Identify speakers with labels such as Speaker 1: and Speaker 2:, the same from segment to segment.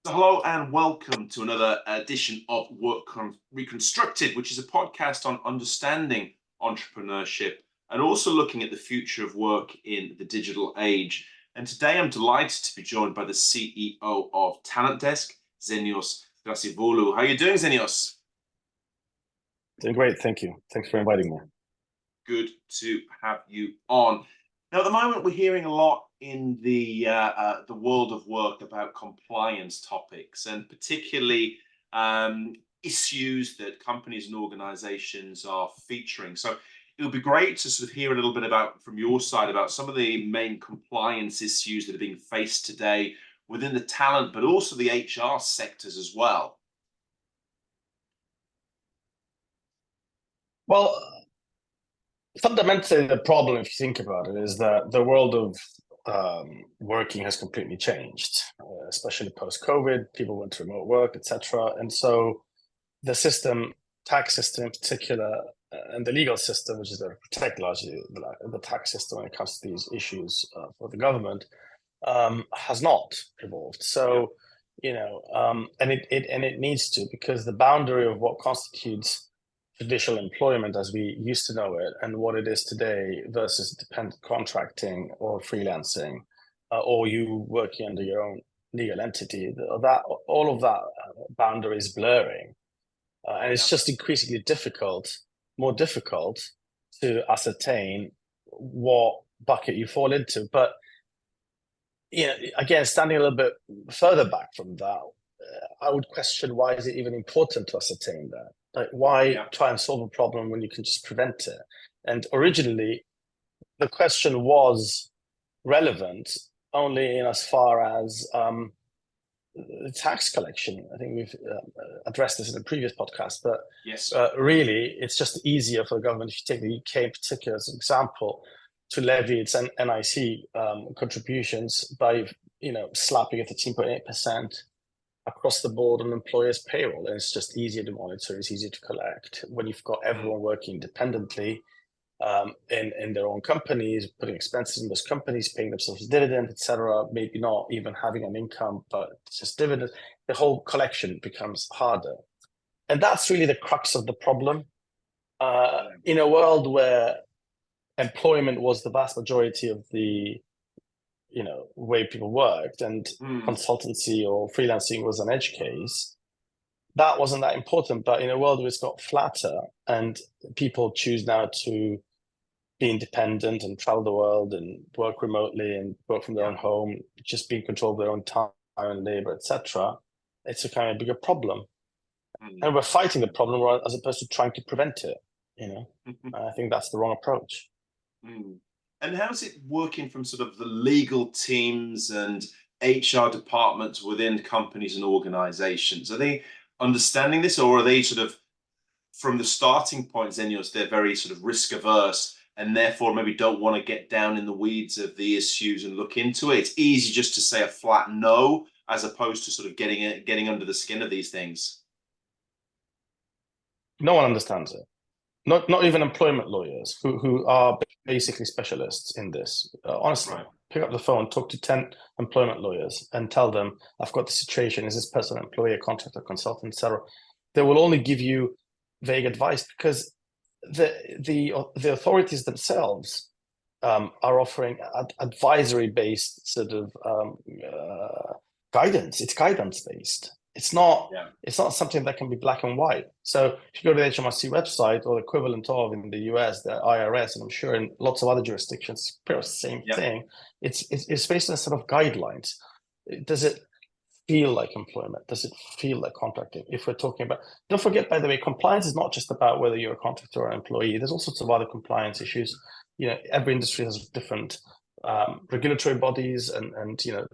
Speaker 1: Hello and welcome to another edition of Reconstructed, which is a podcast on understanding entrepreneurship and also looking at the future of work in the digital age. And today I'm delighted to be joined by the CEO of TalentDesk, Xenios Thrasyvoulou. How are you doing, Xenios?
Speaker 2: Doing great, thank you. Thanks for inviting me.
Speaker 1: Good to have you on. Now, at the moment, we're hearing a lot in the world of work about compliance topics, and particularly issues that companies and organizations are featuring. So it would be great to sort of hear a little bit about, from your side, about some of the main compliance issues that are being faced today within the talent, but also the HR sectors as well.
Speaker 2: Well, fundamentally, the problem, if you think about it, is that the world of working has completely changed, especially post-COVID. People went to remote work, etc. And so the system, tax system in particular, and the legal system, which is to protect largely the tax system when it comes to these issues for the government, has not evolved. So, and it needs to, because the boundary of what constitutes traditional employment as we used to know it and what it is today versus dependent contracting or freelancing, or you working under your own legal entity, that all of that boundary is blurring, and it's just increasingly more difficult to ascertain what bucket you fall into. But again, standing a little bit further back from that, I would question, why is it even important to ascertain that? Like, why try and solve a problem when you can just prevent it? And originally, the question was relevant only in as far as the tax collection. I think we've addressed this in a previous podcast, but
Speaker 1: yes,
Speaker 2: really, it's just easier for the government, if you take the UK in particular as an example, to levy its NIC contributions by slapping at 13.8% across the board on employers' payroll. And it's just easier to monitor, it's easier to collect when you've got everyone working independently in their own companies, putting expenses in those companies, paying themselves dividend, etc. Maybe not even having an income, but just dividends. The whole collection becomes harder. And that's really the crux of the problem. In a world where employment was the vast majority of the way people worked, and consultancy or freelancing was an edge case, that wasn't that important. But in a world where it's got flatter and people choose now to be independent and travel the world and work remotely and work from their own home, just be in control of their own time and labor, etc., it's a kind of bigger problem. And we're fighting the problem as opposed to trying to prevent it. I think that's the wrong approach.
Speaker 1: And how's it working from sort of the legal teams and HR departments within companies and organizations? Are they understanding this, or are they sort of, from the starting point, Xenios, they're very sort of risk averse and therefore maybe don't want to get down in the weeds of the issues and look into it? It's easy just to say a flat no, as opposed to sort of getting under the skin of these things.
Speaker 2: No one understands it. Not even employment lawyers who are basically specialists in this. Honestly, pick up the phone, talk to 10 employment lawyers and tell them, I've got the situation, is this person an employee, contractor, consultant, etc. They will only give you vague advice, because the authorities themselves are offering advisory-based sort of guidance. It's guidance-based. It's not something that can be black and white. So if you go to the HMRC website, or the equivalent of in the US, the IRS, and I'm sure in lots of other jurisdictions, it's pretty much the same thing. It's based on a set of guidelines. Does it feel like employment? Does it feel like contracting? If we're talking about, don't forget, by the way, compliance is not just about whether you're a contractor or an employee. There's all sorts of other compliance issues. Every industry has different regulatory bodies, and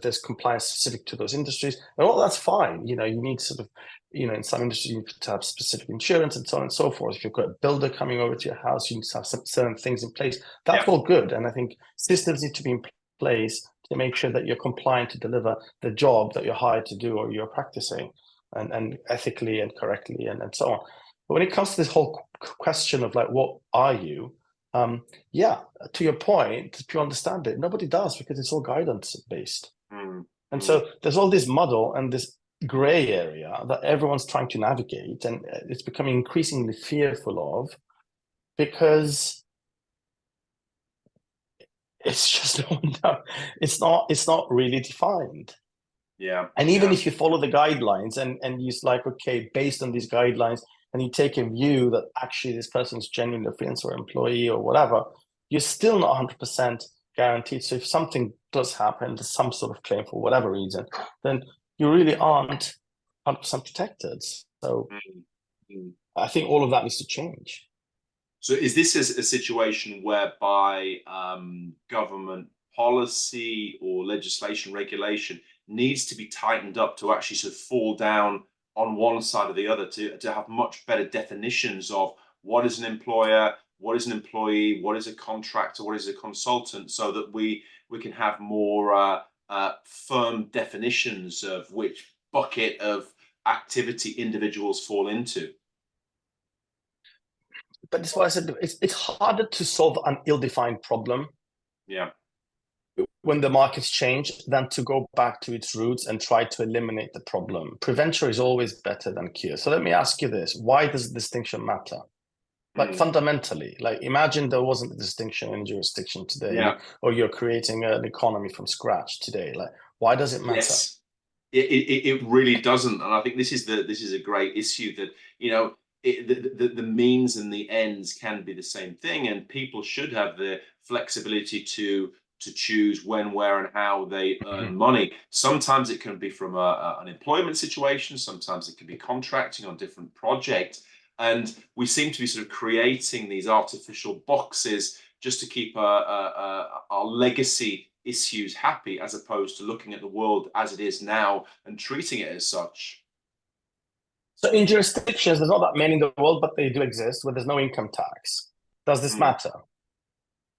Speaker 2: there's compliance specific to those industries, and all that's fine. You need sort of, in some industries you need to have specific insurance and so on and so forth. If you've got a builder coming over to your house, you need to have some certain things in place. That's all good, and I think systems need to be in place to make sure that you're compliant to deliver the job that you're hired to do or you're practicing, and ethically and correctly and so on. But when it comes to this whole question of like, what are you? To your point, do you understand it? Nobody does, because it's all guidance based. And so there's all this muddle and this gray area that everyone's trying to navigate, and it's becoming increasingly fearful of, because it's just it's not really defined.
Speaker 1: Yeah.
Speaker 2: And even if you follow the guidelines and you're like, okay, based on these guidelines, and you take a view that actually this person's genuinely a freelancer or employee or whatever, you're still not 100% guaranteed. So if something does happen, there's some sort of claim for whatever reason, then you really aren't 100% protected. So I think all of that needs to change.
Speaker 1: So is this a situation whereby government policy or legislation regulation needs to be tightened up to actually sort of fall down on one side or the other, to have much better definitions of what is an employer, what is an employee, what is a contractor, what is a consultant, so that we can have more firm definitions of which bucket of activity individuals fall into?
Speaker 2: But that's why I said it's harder to solve an ill-defined problem
Speaker 1: Yeah.
Speaker 2: when the markets change than to go back to its roots and try to eliminate the problem. Prevention is always better than cure. So let me ask you this: why does distinction matter? Like fundamentally, like imagine there wasn't a distinction in jurisdiction today,
Speaker 1: Yeah.
Speaker 2: or you're creating an economy from scratch today. Like, why does it matter?
Speaker 1: Yes, it really doesn't, and I think this is a great issue, that the means and the ends can be the same thing, and people should have the flexibility to choose when, where, and how they earn money. Sometimes it can be from an employment situation. Sometimes it can be contracting on different projects, and we seem to be sort of creating these artificial boxes just to keep our legacy issues happy, as opposed to looking at the world as it is now and treating it as such.
Speaker 2: So in jurisdictions, there's not that many in the world, but they do exist, where there's no income tax. Does this matter?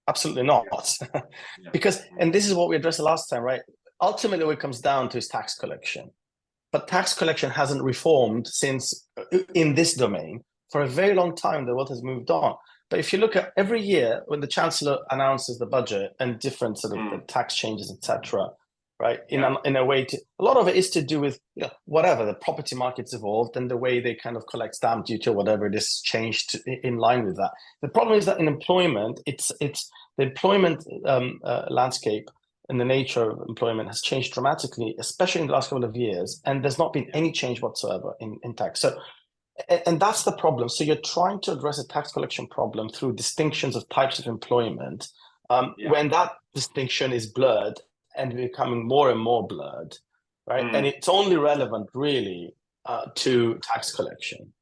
Speaker 2: Absolutely not.
Speaker 1: Yeah. Yeah.
Speaker 2: Because, and this is what we addressed the last time, right? Ultimately, what it comes down to is tax collection. But tax collection hasn't reformed since in this domain for a very long time. The world has moved on. But if you look at every year when the chancellor announces the budget and different sort of tax changes, etc., right? In a way, a lot of it is to do with whatever the property market's evolved and the way they kind of collect stamp duty or whatever it is changed in line with that. The problem is that in employment, it's the employment landscape and the nature of employment has changed dramatically, especially in the last couple of years, and there's not been any change whatsoever in tax. So, and that's the problem. So you're trying to address a tax collection problem through distinctions of types of employment, when that distinction is blurred and becoming more and more blurred, right? And it's only relevant really to tax collection.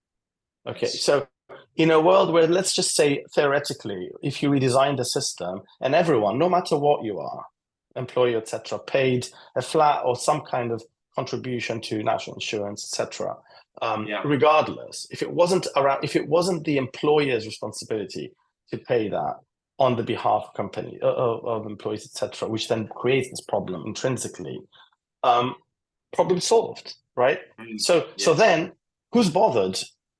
Speaker 2: Okay, so in a world where, let's just say theoretically, if you redesign the system and everyone, no matter what you are, employee, etc., paid a flat or some kind of contribution to national insurance, etc., regardless, if it wasn't the employer's responsibility to pay that on the behalf of company of employees, etc., which then creates this problem intrinsically, problem solved, right? So then who's bothered?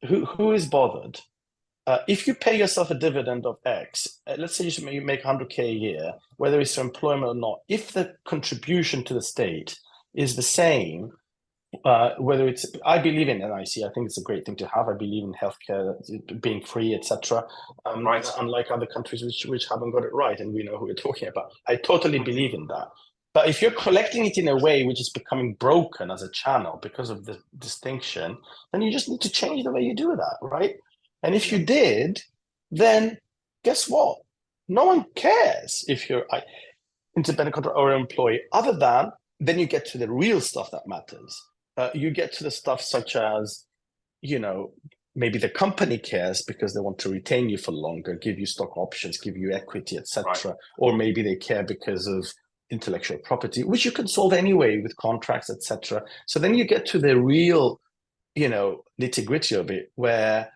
Speaker 2: Who is bothered? If you pay yourself a dividend of X, let's say you make 100K a year, whether it's for employment or not, if the contribution to the state is the same, whether it's, I believe in NIC, I think it's a great thing to have. I believe in healthcare being free, etc. Unlike other countries which haven't got it right, and we know who we're talking about. I totally believe in that. But if you're collecting it in a way which is becoming broken as a channel because of the distinction, then you just need to change the way you do that, right? And if you did, then guess what? No one cares if you're independent contractor or employee, other than then you get to the real stuff that matters. You get to the stuff such as, maybe the company cares because they want to retain you for longer, give you stock options, give you equity, etc. Or maybe they care because of intellectual property, which you can solve anyway with contracts, etc. So then you get to the real, nitty-gritty of it, where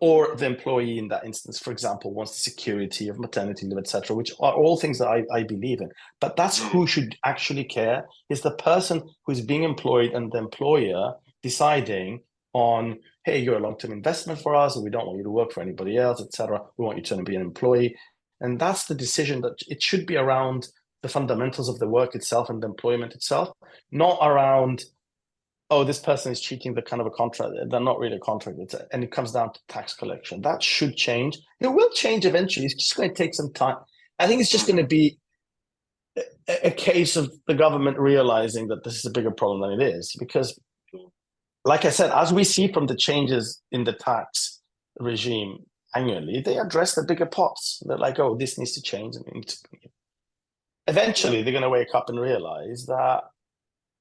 Speaker 2: or the employee in that instance, for example, wants the security of maternity leave, etc., which are all things that I believe in. But that's who should actually care, is the person who's being employed and the employer deciding on, hey, you're a long-term investment for us, and we don't want you to work for anybody else, etc. We want you to be an employee. And that's the decision, that it should be around the fundamentals of the work itself and the employment itself, not around, oh, this person is cheating the kind of a contract. They're not really a contract. And it comes down to tax collection. That should change. It will change eventually. It's just going to take some time. I think it's just going to be a case of the government realizing that this is a bigger problem than it is. Because, like I said, as we see from the changes in the tax regime annually, they address the bigger pots. They're like, oh, this needs to change. Eventually, they're going to wake up and realize that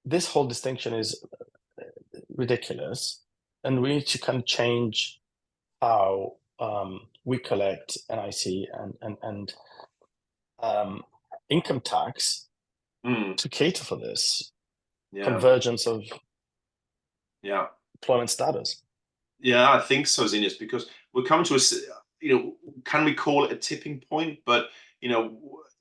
Speaker 2: this whole distinction is ridiculous, and we need to kind of change how we collect NIC and income tax to cater for this convergence of employment status.
Speaker 1: Yeah, I think so, Xenios, because we're coming to can we call it a tipping point? But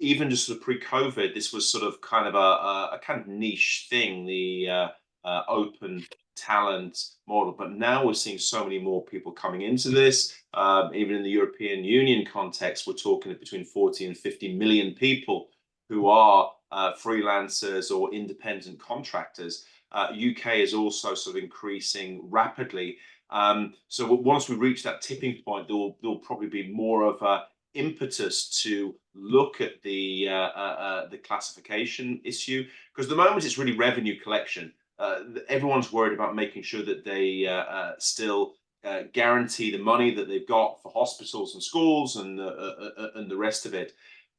Speaker 1: even just sort of pre-COVID, this was sort of kind of a kind of niche thing, the open talent model. But now we're seeing so many more people coming into this. Even in the European Union context, we're talking between 40 and 50 million people who are freelancers or independent contractors. UK is also sort of increasing rapidly. So once we reach that tipping point, there'll probably be more of a impetus to look at the classification issue, because at the moment it's really revenue collection. Everyone's worried about making sure that they still guarantee the money that they've got for hospitals and schools and the rest of it.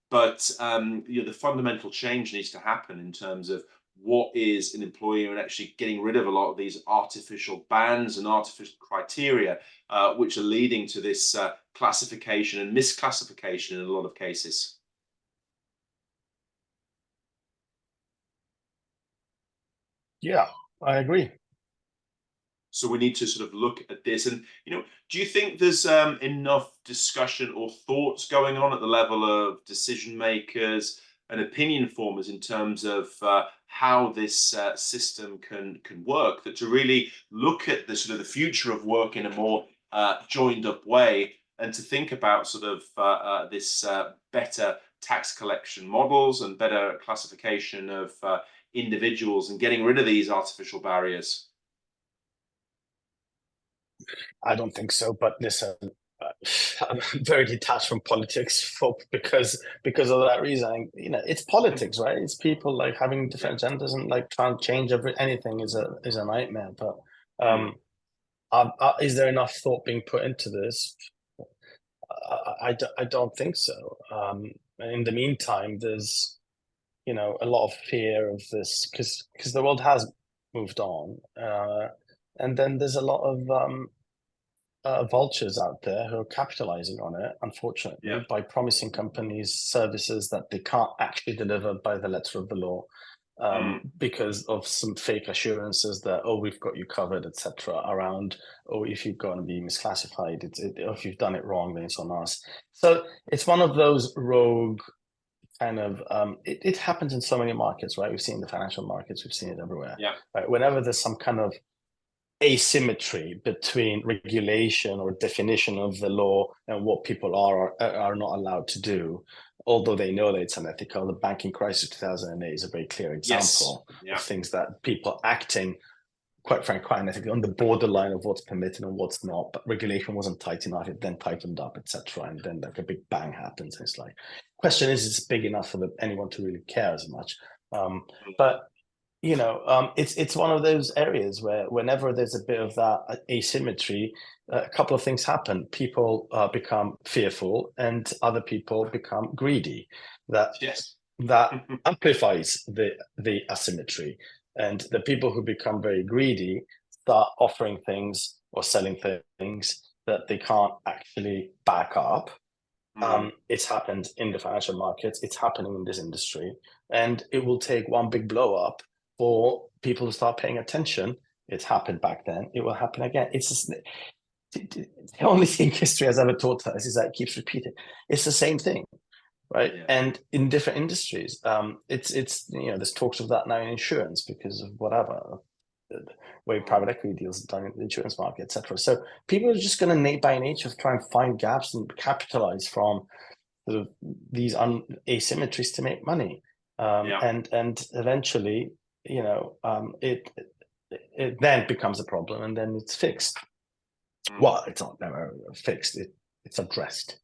Speaker 1: But the fundamental change needs to happen in terms of what is an employer, and actually getting rid of a lot of these artificial bans and artificial criteria, which are leading to this classification and misclassification in a lot of cases.
Speaker 2: Yeah, I agree.
Speaker 1: So we need to sort of look at this. And, do you think there's enough discussion or thoughts going on at the level of decision makers and opinion formers in terms of how this system can work, that to really look at the sort of the future of work in a more joined up way, and to think about sort of this better tax collection models and better classification of individuals, and getting rid of these artificial barriers?
Speaker 2: I don't think so, but listen, I'm very detached from politics because of that reason. It's politics, right? It's people like having different agendas, and like trying to change anything is a nightmare. But is there enough thought being put into this? I don't think so. In the meantime, there's a lot of fear of this because the world has moved on, and then there's a lot of vultures out there who are capitalizing on it, unfortunately, by promising companies services that they can't actually deliver by the letter of the law, because of some fake assurances that, oh, we've got you covered, etc. around, oh, if you're going to be misclassified, if you've done it wrong, then it's on us. So it's one of those rogue kind of, it happens in so many markets, right? We've seen the financial markets, we've seen it everywhere. Right? Whenever there's some kind of asymmetry between regulation or definition of the law and what people are not allowed to do, although they know that it's unethical. The banking crisis 2008 is a very clear example of things that people acting, quite frankly, quite unethically, on the borderline of what's permitted and what's not. But regulation wasn't tight enough; it then tightened up, etc. And then like a big bang happens. And it's like, question is, it's big enough for anyone to really care as much? But it's one of those areas where whenever there's a bit of that asymmetry, a couple of things happen. People become fearful, and other people become greedy. That amplifies the asymmetry, and the people who become very greedy start offering things or selling things that they can't actually back up. It's happened in the financial markets. It's happening in this industry, and it will take one big blow up for people to start paying attention. It's happened back then. It will happen again. It's just, the only thing history has ever taught us is that it keeps repeating. It's the same thing, right? And in different industries, it's there's talks of that now in insurance because of whatever the way private equity deals done in the insurance market, etc. So people are just going to, by nature, try and find gaps and capitalize from sort of these asymmetries to make money, and eventually, it then becomes a problem, and then it's fixed. Well, it's not never fixed. It's addressed.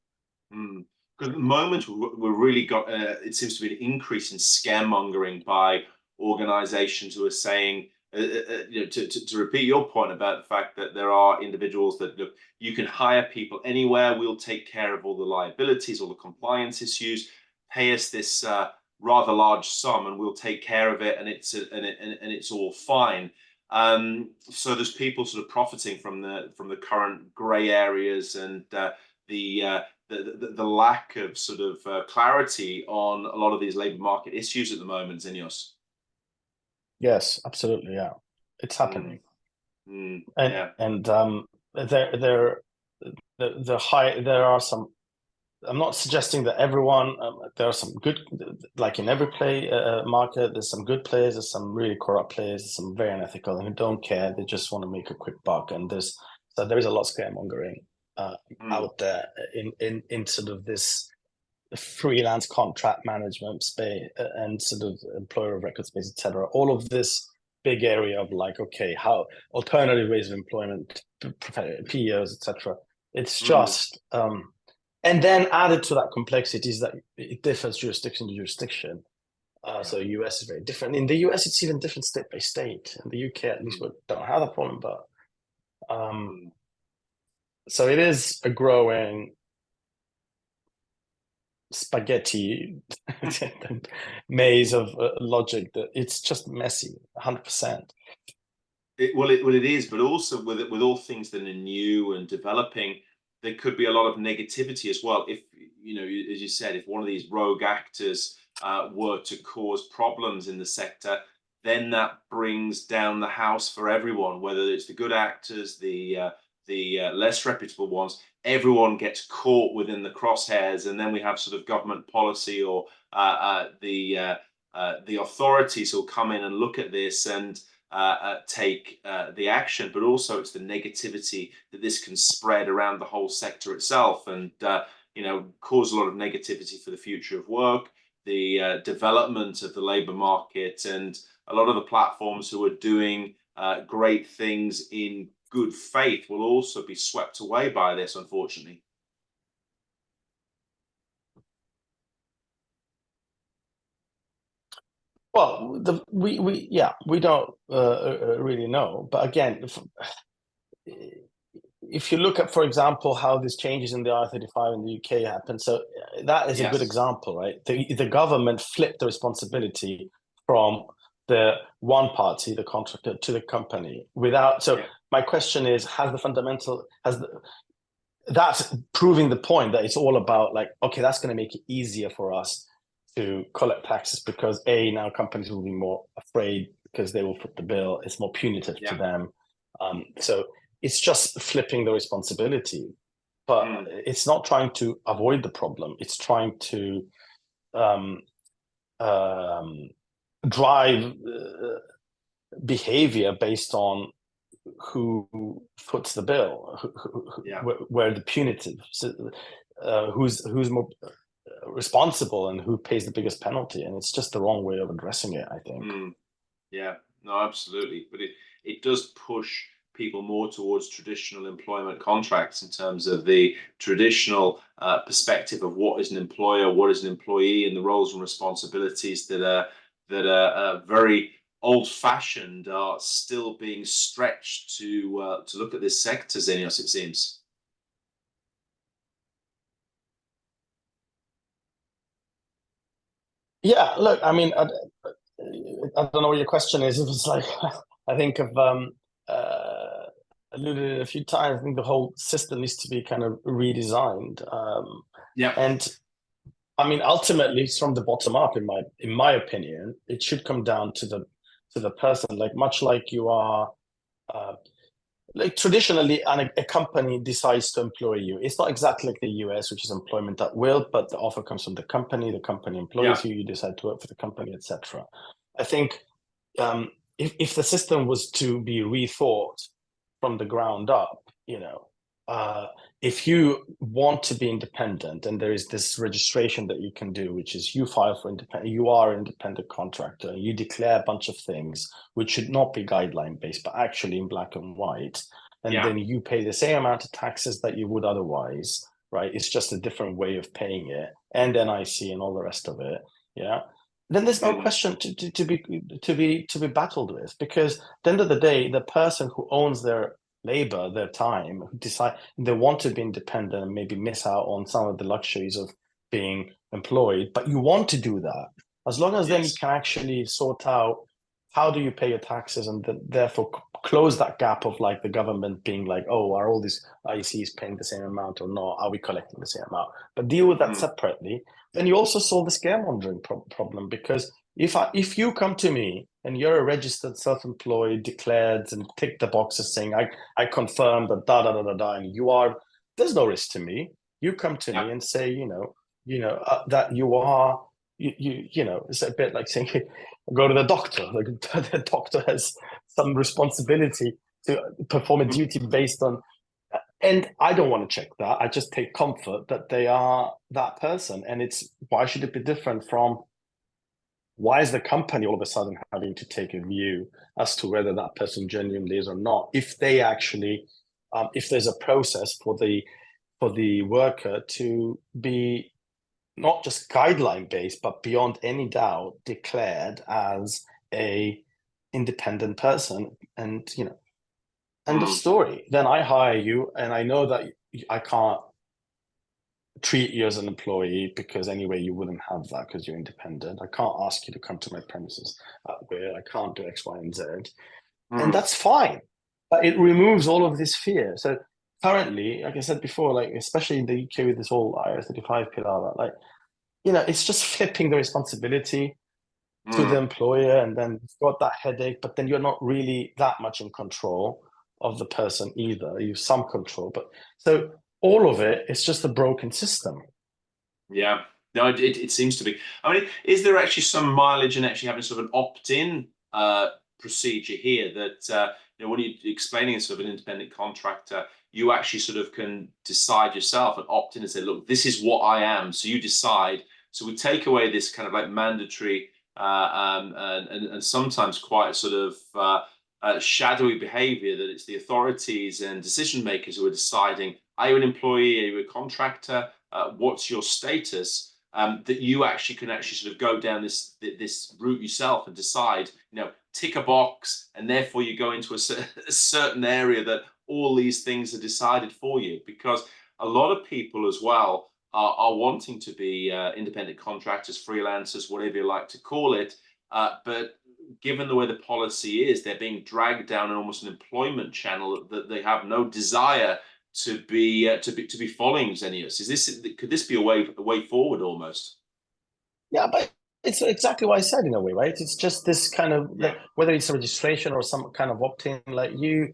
Speaker 1: Because at the moment we're really got it seems to be an increase in scaremongering by organizations who are saying to repeat your point about the fact that there are individuals that look, you can hire people anywhere, we'll take care of all the liabilities, all the compliance issues, pay us this rather large sum and we'll take care of it, and it's all fine. So there's people sort of profiting from the current gray areas and the lack of sort of clarity on a lot of these labor market issues at the moment, Xenios.
Speaker 2: Yes, absolutely. Yeah, it's happening.
Speaker 1: Yeah.
Speaker 2: And there are some. I'm not suggesting that everyone. There are some good, like in every market. There's some good players. There's some really corrupt players. There's some very unethical and who don't care. They just want to make a quick buck. And there is a lot of scaremongering out there in sort of this freelance contract management space and sort of employer of record space, etc. All of this big area of like, okay, how alternative ways of employment, PEOs, etc. It's just, and then added to that complexity is that it differs jurisdiction to jurisdiction. So US is very different. In the US, it's even different state by state. In the UK, at least, we don't have that problem, but so it is a growing spaghetti maze of logic that it's just messy, 100%.
Speaker 1: It is, but also with all things that are new and developing, there could be a lot of negativity as well. If as you said, if one of these rogue actors were to cause problems in the sector, then that brings down the house for everyone, whether it's the good actors, the less reputable ones. Everyone gets caught within the crosshairs, and then we have sort of government policy or the authorities will come in and look at this and take the action. But also, it's the negativity that this can spread around the whole sector itself, and cause a lot of negativity for the future of work, the development of the labor market, and a lot of the platforms who are doing great things in good faith will also be swept away by this, unfortunately.
Speaker 2: Well, we don't really know. But again, if you look at, for example, how these changes in the R35 in the UK happen, so that is a good example, right? The government flipped the responsibility from the one party, the contractor, to the company without. So my question is, that's proving the point that it's all about like, okay, that's going to make it easier for us to collect taxes because now companies will be more afraid because they will foot the bill. It's more punitive to them. So it's just flipping the responsibility, but it's not trying to avoid the problem. It's trying to drive behavior based on who foots the bill, where the punitive, who's more responsible and who pays the biggest penalty. And it's just the wrong way of addressing it, I think.
Speaker 1: Yeah, no, absolutely. But it does push people more towards traditional employment contracts in terms of the traditional perspective of what is an employer, what is an employee, and the roles and responsibilities that are very old-fashioned are still being stretched to look at this sector, Xenios, it seems.
Speaker 2: Yeah, look, I mean, I don't know what your question is. It was like, I think of alluded a few times. I think the whole system needs to be kind of redesigned. And I mean, ultimately, it's from the bottom up. In my opinion, it should come down to the person. Like much like you are, like traditionally, a company decides to employ you. It's not exactly like the US, which is employment at will, but the offer comes from the company employs you, you decide to work for the company, etc. I think if the system was to be rethought from the ground up, if you want to be independent, and there is this registration that you can do, which is you file for independent, you are an independent contractor, you declare a bunch of things which should not be guideline based, but actually in black and white, and
Speaker 1: Yeah.
Speaker 2: then you pay the same amount of taxes that you would otherwise, right? It's just a different way of paying it, and NIC and all the rest of it. Yeah. Then there's no
Speaker 1: Mm.
Speaker 2: question to be battled with, because at the end of the day, the person who owns their labor, their time, who decide they want to be independent and maybe miss out on some of the luxuries of being employed, but you want to do that. As long as then you
Speaker 1: Yes.
Speaker 2: can actually sort out how do you pay your taxes, and therefore close that gap of like the government being like, oh, are all these ICs paying the same amount or not? Are we collecting the same amount? But deal with that
Speaker 1: Mm.
Speaker 2: separately. Then you also solve the scaremongering problem, because if you come to me and you're a registered self-employed, declared, and tick the boxes saying I confirm that da da da da da, and you are, there's no risk to me. You come to
Speaker 1: Yeah.
Speaker 2: me and say, that you are, it's a bit like saying, go to the doctor. Like the doctor has some responsibility to perform a duty based on, and I don't want to check that. I just take comfort that they are that person, and it's why should it be different from why is the company all of a sudden having to take a view as to whether that person genuinely is or not, if they actually if there's a process for the worker to be not just guideline based but beyond any doubt declared as a independent person, and end of
Speaker 1: Mm.
Speaker 2: story. Then I hire you and I know that I can't treat you as an employee, because anyway you wouldn't have that because you're independent. I can't ask you to come to my premises at where I can't do X, Y, and Z, and
Speaker 1: Mm.
Speaker 2: that's fine. But it removes all of this fear. So currently, like I said before, like especially in the UK with this whole IR35 pillar, like it's just flipping the responsibility to the
Speaker 1: Mm.
Speaker 2: employer, and then you've got that headache. But then you're not really that much in control of the person either. You have some control, but so all of it is just a broken system.
Speaker 1: Yeah. No, it seems to be. I mean, is there actually some mileage in actually having sort of an opt-in procedure here that when you're explaining as sort of an independent contractor, you actually sort of can decide yourself and opt in and say, look, this is what I am. So you decide. So we take away this kind of like mandatory and sometimes quite sort of shadowy behavior that it's the authorities and decision makers who are deciding, are you an employee, are you a contractor, what's your status, that you actually can actually sort of go down this route yourself and decide, tick a box, and therefore you go into a certain area that all these things are decided for you. Because a lot of people as well are wanting to be independent contractors, freelancers, whatever you like to call it, but given the way the policy is, they're being dragged down in almost an employment channel that they have no desire to be following. Xenios, could this be a way forward almost?
Speaker 2: Yeah, but it's exactly what I said in a way, right? It's just this kind of
Speaker 1: Yeah.
Speaker 2: like, whether it's a registration or some kind of opt-in, like you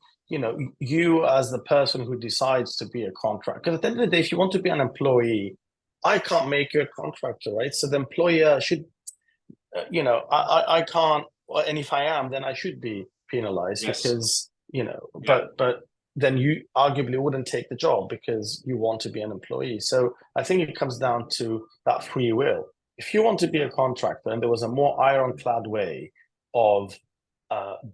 Speaker 2: as the person who decides to be a contractor. Because at the end of the day, if you want to be an employee, I can't make you a contractor, right? So the employer should, I can't, and if I am, then I should be penalized
Speaker 1: Yes.
Speaker 2: because,
Speaker 1: Yeah.
Speaker 2: but then you arguably wouldn't take the job because you want to be an employee. So I think it comes down to that free will. If you want to be
Speaker 1: Yeah.
Speaker 2: a contractor, and there was a more ironclad way of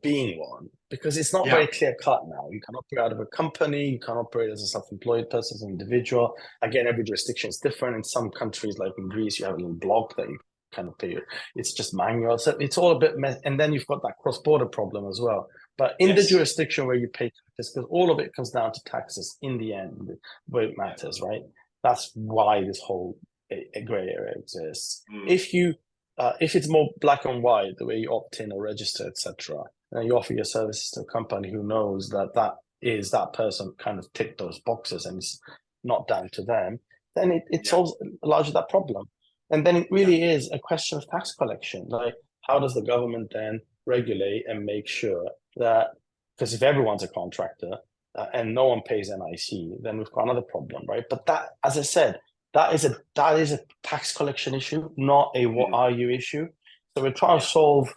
Speaker 2: being one, because it's not
Speaker 1: Yeah.
Speaker 2: very clear cut now. You can operate out of a company, you can operate as a self-employed person, as an individual. Again, every jurisdiction is different. In some countries, like in Greece, you have a little blog that you kind of pay. It's just manual. So it's all a bit and then you've got that cross-border problem as well. But in the
Speaker 1: Yes.
Speaker 2: jurisdiction where you pay taxes, because all of it comes down to taxes in the end, where it
Speaker 1: Yeah.
Speaker 2: matters, right? That's why this whole a gray area exists.
Speaker 1: Mm.
Speaker 2: If it's more black and white, the way you opt in or register, etc., and you offer your services to a company who knows that person kind of ticked those boxes and it's not down to them, then it
Speaker 1: Yeah.
Speaker 2: solves largely that problem. And then it
Speaker 1: Yeah.
Speaker 2: really is a question of tax collection. Like, how does the government then regulate and make sure that, because if everyone's a contractor and no one pays NIC, then we've got another problem, right? But that, as I said, that is a tax collection issue, not a what
Speaker 1: Mm.
Speaker 2: are you issue. So we're trying to
Speaker 1: Yeah.
Speaker 2: solve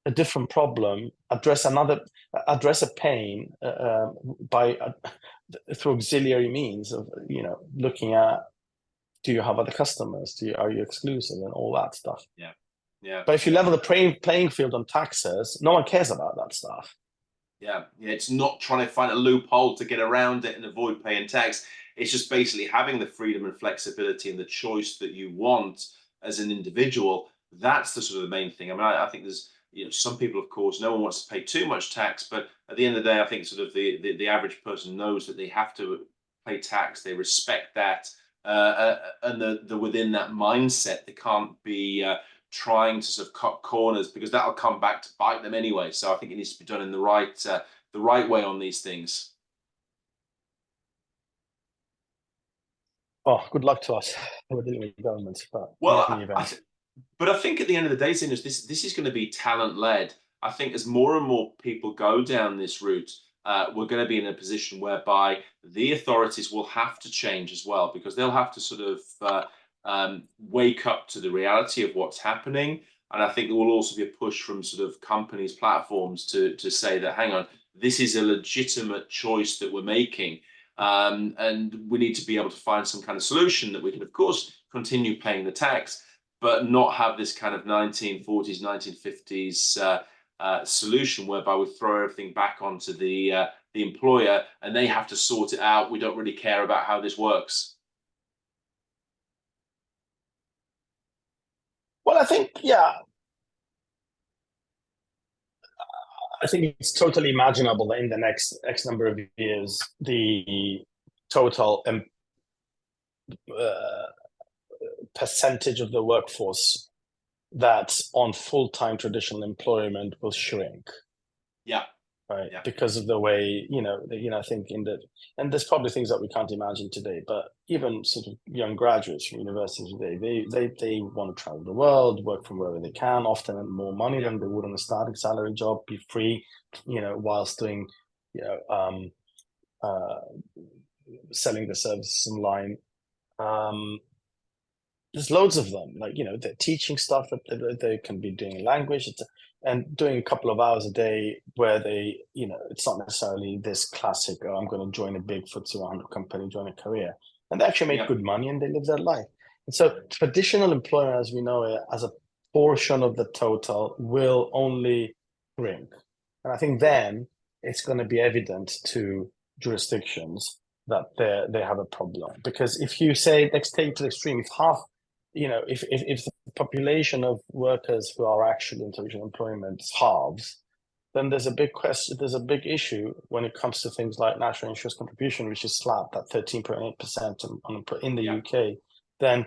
Speaker 2: a different problem, address a pain through auxiliary means of, looking at, do you have other customers? Are you exclusive and all that stuff?
Speaker 1: Yeah. Yeah.
Speaker 2: But if you level the playing field on taxes, no one cares about that stuff.
Speaker 1: Yeah. Yeah. It's not trying to find a loophole to get around it and avoid paying tax. It's just basically having the freedom and flexibility and the choice that you want as an individual. That's the sort of the main thing. I mean, I think there's, some people, of course, no one wants to pay too much tax, but at the end of the day, I think sort of the average person knows that they have to pay tax. They respect that, and the within that mindset, they can't be trying to sort of cut corners, because that'll come back to bite them anyway. So I think it needs to be done in the right way on these things.
Speaker 2: Oh, good luck to us. We're dealing with government, but
Speaker 1: Well,
Speaker 2: in any event.
Speaker 1: But I think at the end of the day, Xenios, this is going to be talent led. I think as more and more people go down this route, we're going to be in a position whereby the authorities will have to change as well, because they'll have to sort of wake up to the reality of what's happening. And I think there will also be a push from sort of companies, platforms to say that, hang on, this is a legitimate choice that we're making. And we need to be able to find some kind of solution that we can, of course, continue paying the tax, but not have this kind of 1940s, 1950s solution whereby we throw everything back onto the employer and they have to sort it out. We don't really care about how this works.
Speaker 2: Well, I think, I think it's totally imaginable that in the next X number of years, the total percentage of the workforce that's on full-time traditional employment will shrink.
Speaker 1: Yeah.
Speaker 2: Right.
Speaker 1: Yeah.
Speaker 2: Because of the way, I think and there's probably things that we can't imagine today, but even sort of young graduates from universities today, they want to travel the world, work from wherever they can, often earn more money than they would on a starting salary job, be free, whilst doing, selling the services online. There's loads of them, like, they're teaching stuff that they can be doing language and doing a couple of hours a day where they, it's not necessarily this classic, oh, I'm going to join a big FTSE 100 company, join a career. And they actually make good money and they live their life. And so traditional employment, as we know it, as a portion of the total, will only shrink. And I think then it's going to be evident to jurisdictions that they have a problem. Because if you say, let's take it to the extreme, if half, if the population of workers who are actually in traditional employment halves, then there's a big question, there's a big issue when it comes to things like national insurance contribution, which is slapped at 13.8% in the UK. Then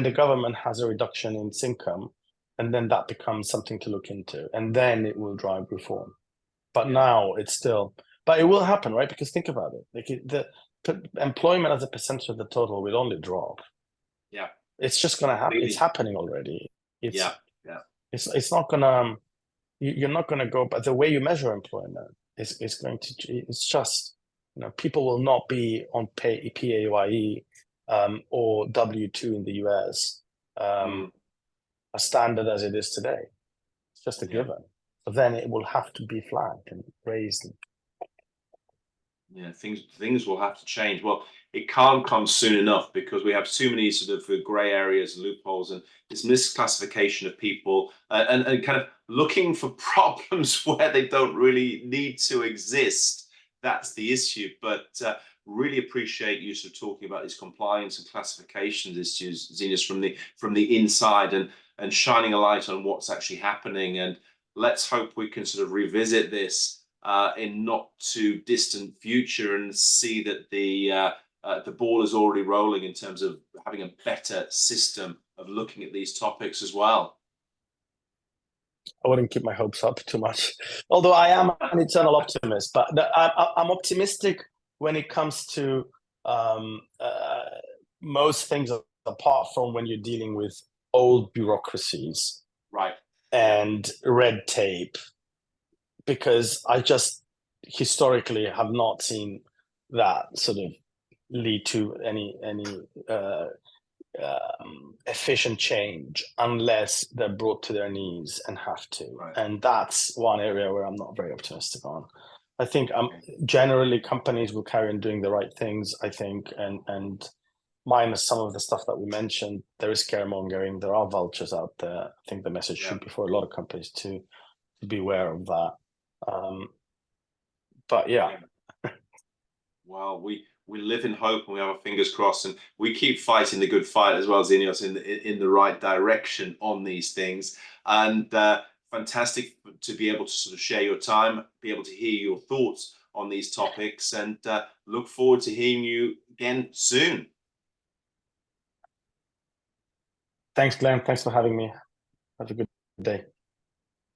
Speaker 2: the government has a reduction in its income, and then that becomes something to look into, and then it will drive reform. But now it's still, but it will happen, right? Because think about it, like the employment as a percentage of the total will only drop.
Speaker 1: Yeah.
Speaker 2: It's just going to happen. It's happening already. It's not going to, you're not going to go, but the way you measure employment is going to, it's just, people will not be on PAYE or W-2 in the US, a standard as it is today. It's just a given. But then it will have to be flagged and raised.
Speaker 1: Yeah, things will have to change. Well, it can't come soon enough, because we have too many sort of grey areas and loopholes, and this misclassification of people and kind of looking for problems where they don't really need to exist. That's the issue. But really appreciate you sort of talking about these compliance and classifications issues, Xenios, from the inside, and shining a light on what's actually happening. And let's hope we can sort of revisit this in not too distant future and see that the ball is already rolling in terms of having a better system of looking at these topics as well.
Speaker 2: I wouldn't keep my hopes up too much, although I am an eternal optimist. But I'm optimistic when it comes to most things, apart from when you're dealing with old bureaucracies,
Speaker 1: right,
Speaker 2: and red tape, because I just historically have not seen that sort of lead to any efficient change unless they're brought to their knees and have to.
Speaker 1: Right.
Speaker 2: And that's one area where I'm not very optimistic on. I think
Speaker 1: Okay.
Speaker 2: generally companies will carry on doing the right things, I think, and minus some of the stuff that we mentioned, there is scaremongering, there are vultures out there. I think the message
Speaker 1: Yeah.
Speaker 2: should be for a lot of companies to be aware of that. But yeah.
Speaker 1: Well, we live in hope and we have our fingers crossed, and we keep fighting the good fight as well, Xenios, in the right direction on these things. And fantastic to be able to sort of share your time, be able to hear your thoughts on these topics, and look forward to hearing you again soon.
Speaker 2: Thanks, Glenn. Thanks for having me. Have a good day.